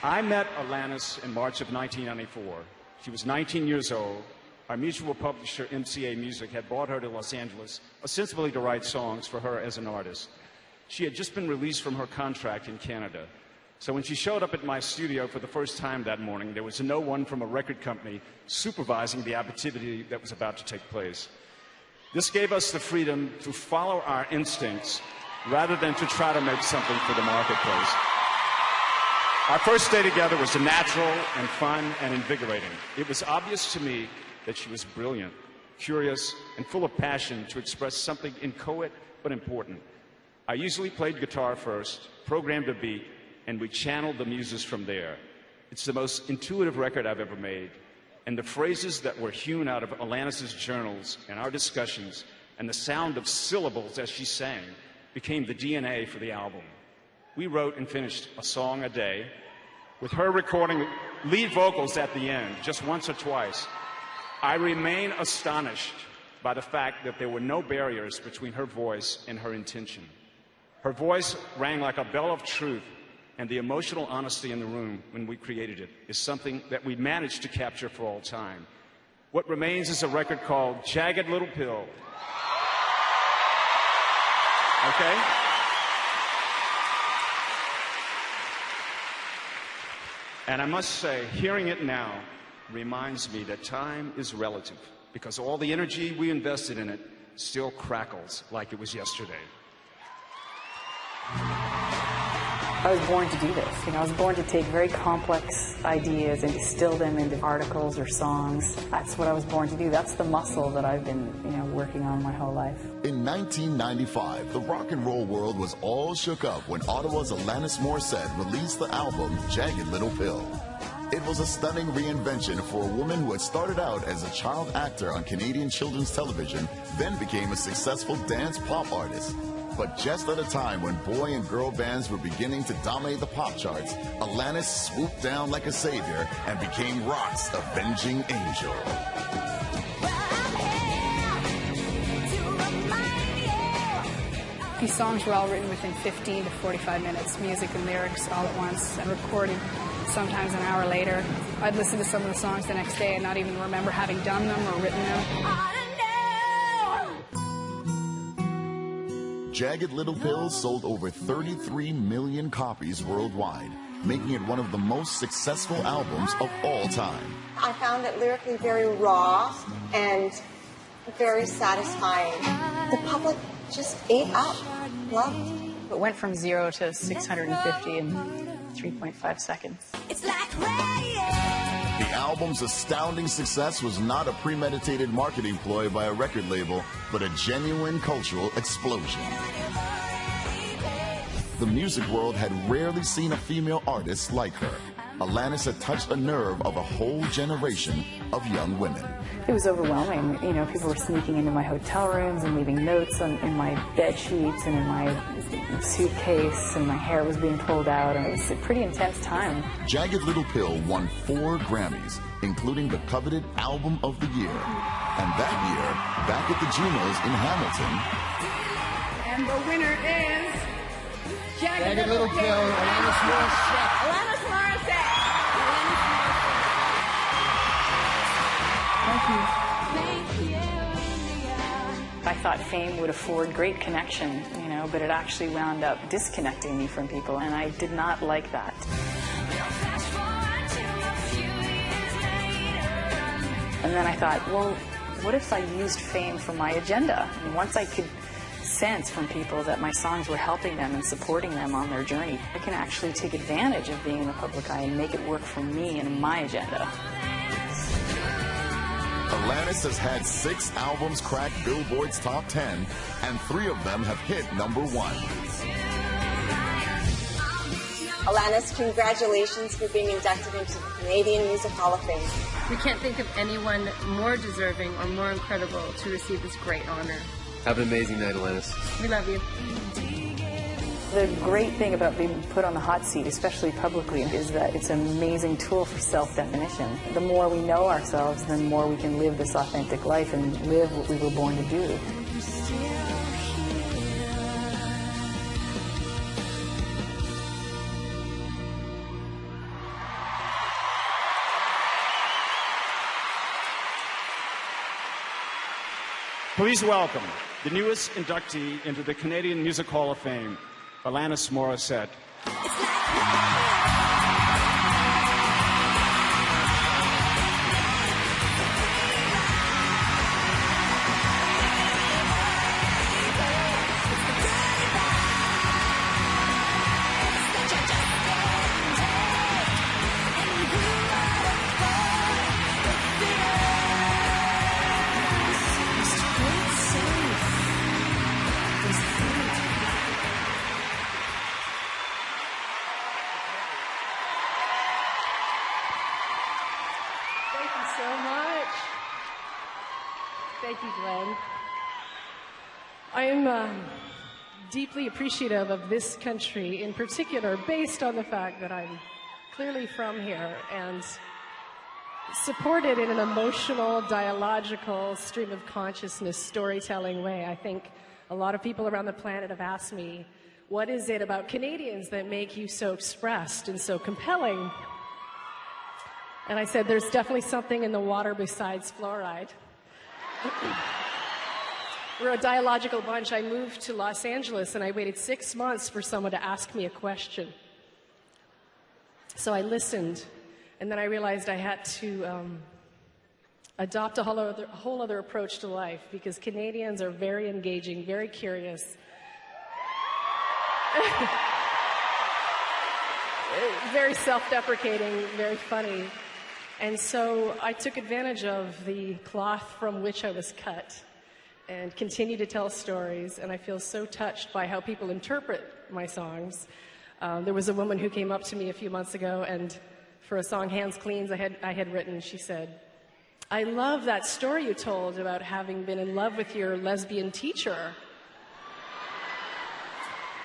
I met Alanis in March of 1994. She was 19 years old. Our mutual publisher, MCA Music, had brought her to Los Angeles, ostensibly to write songs for her as an artist. She had just been released from her contract in Canada. So when she showed up at my studio for the first time that morning, there was no one from a record company supervising the activity that was about to take place. This gave us the freedom to follow our instincts rather than to try to make something for the marketplace. Our first day together was natural and fun and invigorating. It was obvious to me that she was brilliant, curious, and full of passion to express something inchoate but important. I usually played guitar first, programmed a beat, and we channeled the muses from there. It's the most intuitive record I've ever made, and the phrases that were hewn out of Alanis's journals and our discussions and the sound of syllables as she sang became the DNA for the album. We wrote and finished a song a day, with her recording lead vocals at the end, just once or twice. I remain astonished by the fact that there were no barriers between her voice and her intention. Her voice rang like a bell of truth, and the emotional honesty in the room when we created it is something that we managed to capture for all time. What remains is a record called Jagged Little Pill. Okay? And I must say, hearing it now reminds me that time is relative, because all the energy we invested in it still crackles like it was yesterday. I was born to do this. I was born to take very complex ideas and distill them into articles or songs. That's what I was born to do. That's the muscle that I've been, working on my whole life. In 1995, the rock and roll world was all shook up when Ottawa's Alanis Morissette released the album Jagged Little Pill. It was a stunning reinvention for a woman who had started out as a child actor on Canadian children's television, then became a successful dance pop artist. But just at a time when boy and girl bands were beginning to dominate the pop charts, Alanis swooped down like a savior and became rock's avenging angel. These songs were all written within 15 to 45 minutes, music and lyrics all at once, and recorded sometimes an hour later. I'd listen to some of the songs the next day and not even remember having done them or written them. Jagged Little Pill sold over 33 million copies worldwide, making it one of the most successful albums of all time. I found it lyrically very raw and very satisfying. The public just ate up, loved. It went from 0 to 650 in 3.5 seconds. It's like the album's astounding success was not a premeditated marketing ploy by a record label, but a genuine cultural explosion. The music world had rarely seen a female artist like her. Alanis had touched a nerve of a whole generation of young women. It was overwhelming. People were sneaking into my hotel rooms and leaving notes in my bed sheets and in my suitcase, and my hair was being pulled out, and it was a pretty intense time. Jagged Little Pill won 4 Grammys, including the coveted Album of the Year. And that year, back at the JUNOs in Hamilton. And the winner is Jagged Little Pill, Alanis Morissette. Alanis Morissette. Thank you. I thought fame would afford great connection, but it actually wound up disconnecting me from people, and I did not like that. And then I thought, well, what if I used fame for my agenda? And once I could sense from people that my songs were helping them and supporting them on their journey, I can actually take advantage of being in the public eye and make it work for me and my agenda. Alanis has had 6 albums crack Billboard's top 10, and 3 of them have hit #1. Alanis, congratulations for being inducted into the Canadian Music Hall of Fame. We can't think of anyone more deserving or more incredible to receive this great honor. Have an amazing night, Alanis. We love you. The great thing about being put on the hot seat, especially publicly, is that it's an amazing tool for self-definition. The more we know ourselves, the more we can live this authentic life and live what we were born to do. Please welcome the newest inductee into the Canadian Music Hall of Fame, Alanis Morissette. Thank you, Glenn. I am deeply appreciative of this country in particular, based on the fact that I'm clearly from here and supported in an emotional, dialogical, stream of consciousness, storytelling way. I think a lot of people around the planet have asked me, what is it about Canadians that make you so expressed and so compelling? And I said, there's definitely something in the water besides fluoride. We're a dialogical bunch. I moved to Los Angeles and I waited 6 months for someone to ask me a question. So I listened, and then I realized I had to adopt a whole other approach to life, because Canadians are very engaging, very curious, very self-deprecating, very funny. And so I took advantage of the cloth from which I was cut and continue to tell stories, and I feel so touched by how people interpret my songs. There was a woman who came up to me a few months ago, and for a song, Hands Cleans, I had written, she said, I love that story you told about having been in love with your lesbian teacher.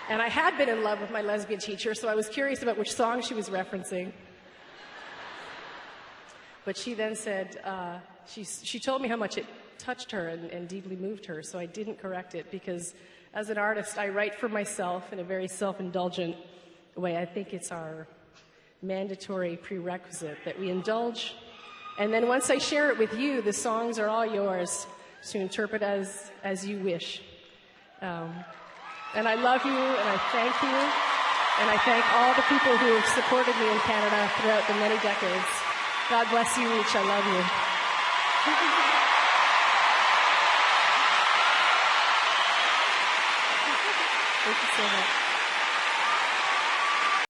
And I had been in love with my lesbian teacher, so I was curious about which song she was referencing. But she then said, she told me how much it touched her and deeply moved her, so I didn't correct it, because as an artist, I write for myself in a very self-indulgent way. I think it's our mandatory prerequisite that we indulge, and then once I share it with you, the songs are all yours to interpret as you wish. And I love you, and I thank you, and I thank all the people who have supported me in Canada throughout the many decades. God bless you each. I love you. Thank you so much.